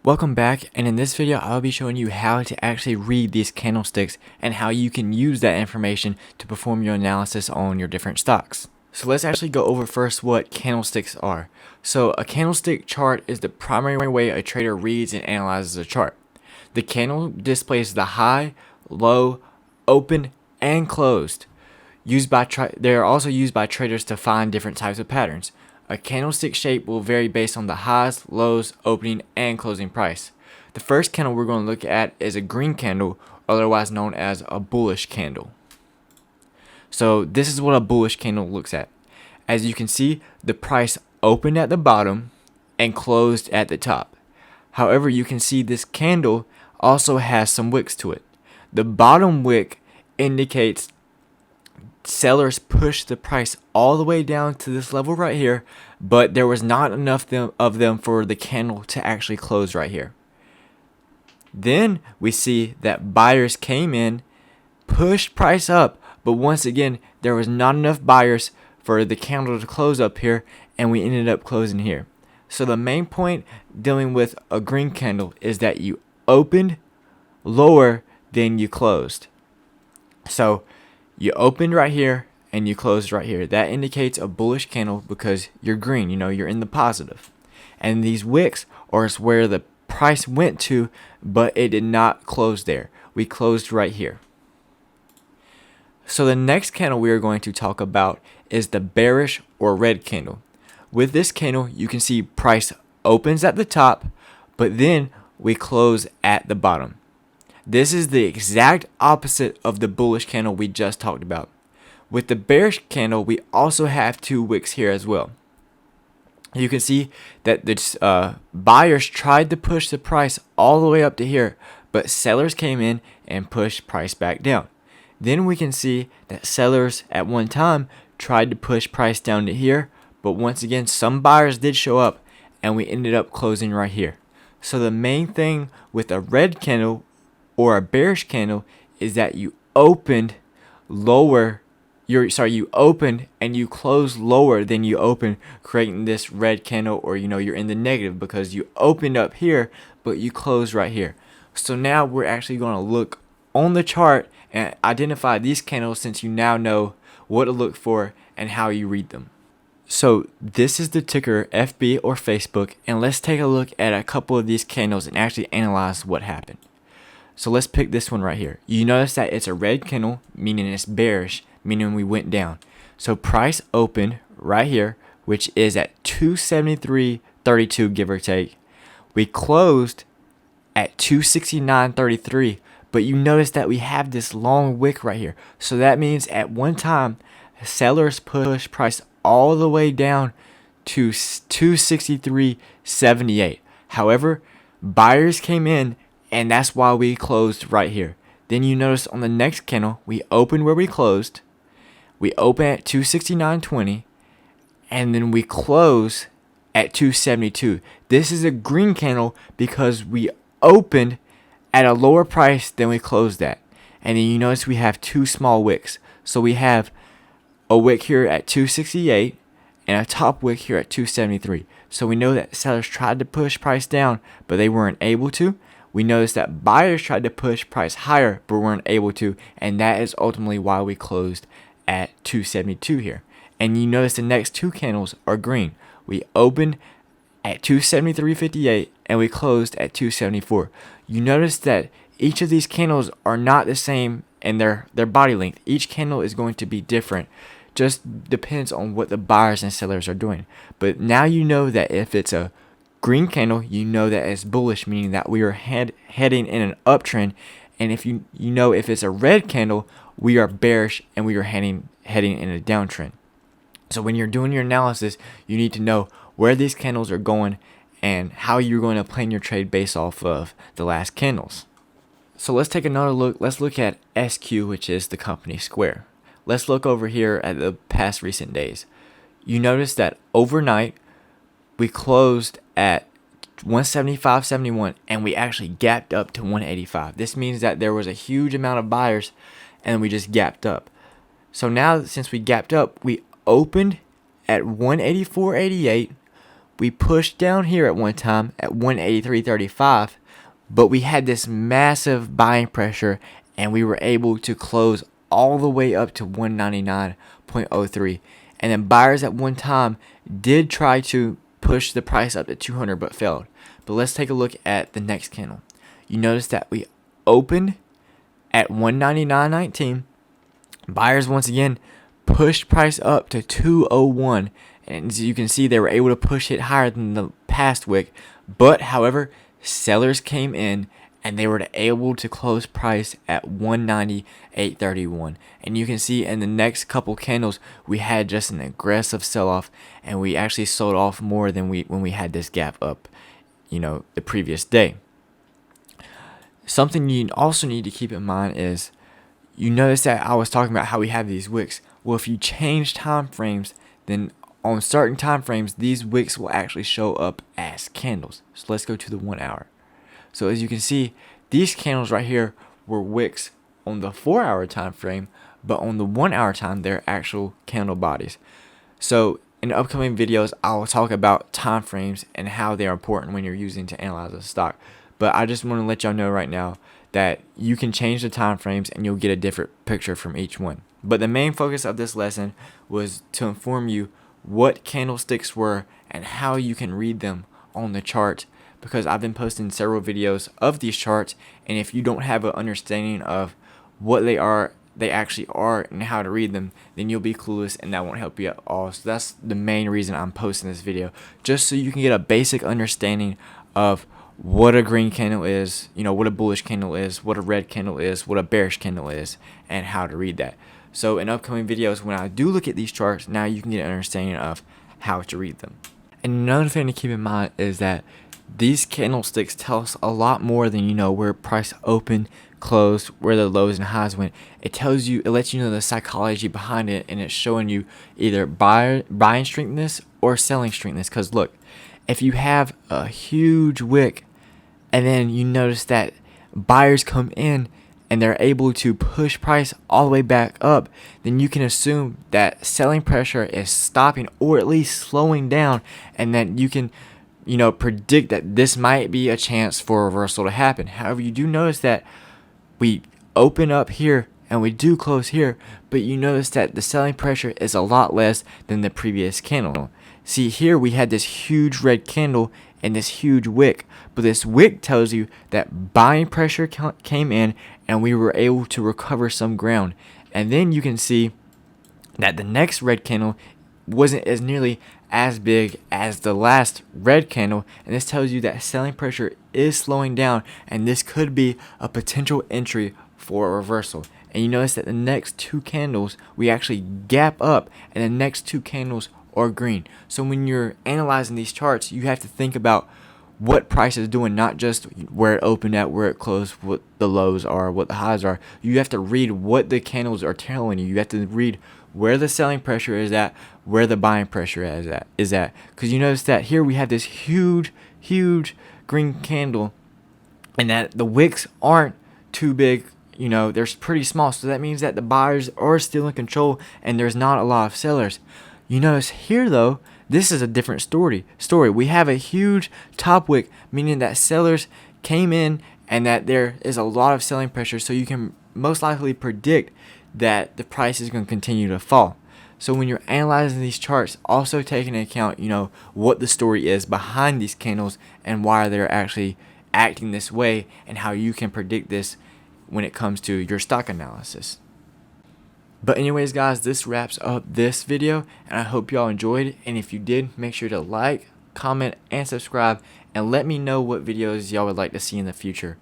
Welcome back, and in this video I'll be showing you how to actually read these candlesticks and how you can use that information to perform your analysis on your different stocks. So let's actually go over first what candlesticks are. So a candlestick chart is the primary way a trader reads and analyzes a chart. The candle displays the high, low, open, and closed. They are also used by traders to find different types of patterns. A candlestick shape will vary based on the highs, lows, opening, and closing price. The first candle we're going to look at is a green candle, otherwise known as a bullish candle. So this is what a bullish candle looks at. As you can see, the price opened at the bottom and closed at the top. However, you can see this candle also has some wicks to it. The bottom wick indicates sellers pushed the price all the way down to this level right here, but there was not enough of them for the candle to actually close right here. Then we see that buyers came in, pushed price up, but once again there was not enough buyers for the candle to close up here, and we ended up closing here. So the main point dealing with a green candle is that you opened lower than you closed. So you opened right here and you closed right here. That indicates a bullish candle because you're green, you're in the positive. And these wicks are where the price went to, but it did not close there. We closed right here. So the next candle we are going to talk about is the bearish or red candle. With this candle, you can see price opens at the top, but then we close at the bottom. This is the exact opposite of the bullish candle we just talked about. With the bearish candle, we also have two wicks here as well. You can see that the buyers tried to push the price all the way up to here, but sellers came in and pushed price back down. Then we can see that sellers at one time tried to push price down to here, but once again some buyers did show up and we ended up closing right here. So the main thing with a red candle or a bearish candle is that you opened lower. You opened and you closed lower than you opened, creating this red candle, or you're in the negative because you opened up here but you closed right here. So now we're actually going to look on the chart and identify these candles, since you now know what to look for and how you read them. So this is the ticker FB or Facebook, and let's take a look at a couple of these candles and actually analyze what happened. So let's pick this one right here. You notice that it's a red candle, meaning it's bearish, meaning we went down. So price opened right here, which is at 273.32, give or take. We closed at 269.33, but you notice that we have this long wick right here. So that means at one time, sellers pushed price all the way down to 263.78. However, buyers came in, and that's why we closed right here. Then you notice on the next candle, we opened where we closed. We open at 269.20, and then we close at 272. This is a green candle because we opened at a lower price than we closed at. And then you notice we have two small wicks. So we have a wick here at 268 and a top wick here at 273. So we know that sellers tried to push price down, but they weren't able to. We noticed that buyers tried to push price higher, but weren't able to, and that is ultimately why we closed at 272 here. And you notice the next two candles are green. We opened at 273.58 and we closed at 274. You notice that each of these candles are not the same in their body length. Each candle is going to be different. Just depends on what the buyers and sellers are doing. But now you know that if it's a green candle, you know that it's bullish, meaning that we are heading in an uptrend. And if you know if it's a red candle, we are bearish and we are heading in a downtrend. So when you're doing your analysis, you need to know where these candles are going and how you're going to plan your trade based off of the last candles. So let's take another look. Let's look at SQ, which is the company Square. Let's look over here at the past recent days. You notice that overnight we closed at 175.71 and we actually gapped up to 185. This means that there was a huge amount of buyers and we just gapped up. So now since we gapped up, we opened at 184.88, we pushed down here at one time at 183.35, but we had this massive buying pressure and we were able to close all the way up to 199.03. And then buyers at one time did try to push the price up to 200 but failed. But let's take a look at the next candle. You notice that we opened at 199.19. Buyers once again pushed price up to 201, and as you can see, they were able to push it higher than the past wick. But however, sellers came in and they were able to close price at 198.31. And you can see in the next couple candles we had just an aggressive sell-off, and we actually sold off more than when we had this gap up, the previous day. Something you also need to keep in mind is, you notice that I was talking about how we have these wicks. Well, if you change time frames, then on certain time frames, these wicks will actually show up as candles. So let's go to the 1 hour. So as you can see, these candles right here were wicks on the 4 hour time frame, but on the 1 hour time, they're actual candle bodies. So in the upcoming videos, I will talk about time frames and how they are important when you're using to analyze a stock. But I just want to let y'all know right now that you can change the time frames and you'll get a different picture from each one. But the main focus of this lesson was to inform you what candlesticks were and how you can read them on the chart, because I've been posting several videos of these charts, and if you don't have an understanding of what they actually are and how to read them, then you'll be clueless and that won't help you at all. So that's the main reason I'm posting this video, just so you can get a basic understanding of what a green candle is, what a bullish candle is, what a red candle is, what a bearish candle is, and how to read that. So in upcoming videos, when I do look at these charts, now you can get an understanding of how to read them. And another thing to keep in mind is that these candlesticks tell us a lot more than where price opened, closed, where the lows and highs went. It lets you know the psychology behind it, and it's showing you either buying strengthness or selling strengthness. Because look, if you have a huge wick and then you notice that buyers come in and they're able to push price all the way back up, then you can assume that selling pressure is stopping or at least slowing down, and that you can predict that this might be a chance for a reversal to happen. However, you do notice that we open up here and we do close here, but you notice that the selling pressure is a lot less than the previous candle. See, here we had this huge red candle and this huge wick, but this wick tells you that buying pressure came in and we were able to recover some ground. And then you can see that the next red candle wasn't as nearly as big as the last red candle, and this tells you that selling pressure is slowing down, and this could be a potential entry for a reversal. And you notice that the next two candles we actually gap up, and the next two candles are green. So when you're analyzing these charts, you have to think about what price is doing, not just where it opened at, where it closed, what the lows are, what the highs are. You have to read what the candles are telling you. You have to read where the selling pressure is at, where the buying pressure is at. Because you notice that here we have this huge green candle, and that the wicks aren't too big, they're pretty small. So that means that the buyers are still in control and there's not a lot of sellers. You notice here though, this is a different story. We have a huge top wick, meaning that sellers came in and that there is a lot of selling pressure, so you can most likely predict that the price is going to continue to fall. So when you're analyzing these charts, also take into account, what the story is behind these candles and why they're actually acting this way, and how you can predict this when it comes to your stock analysis. But anyways, guys, this wraps up this video, and I hope y'all enjoyed. And if you did, make sure to like, comment, and subscribe, and let me know what videos y'all would like to see in the future.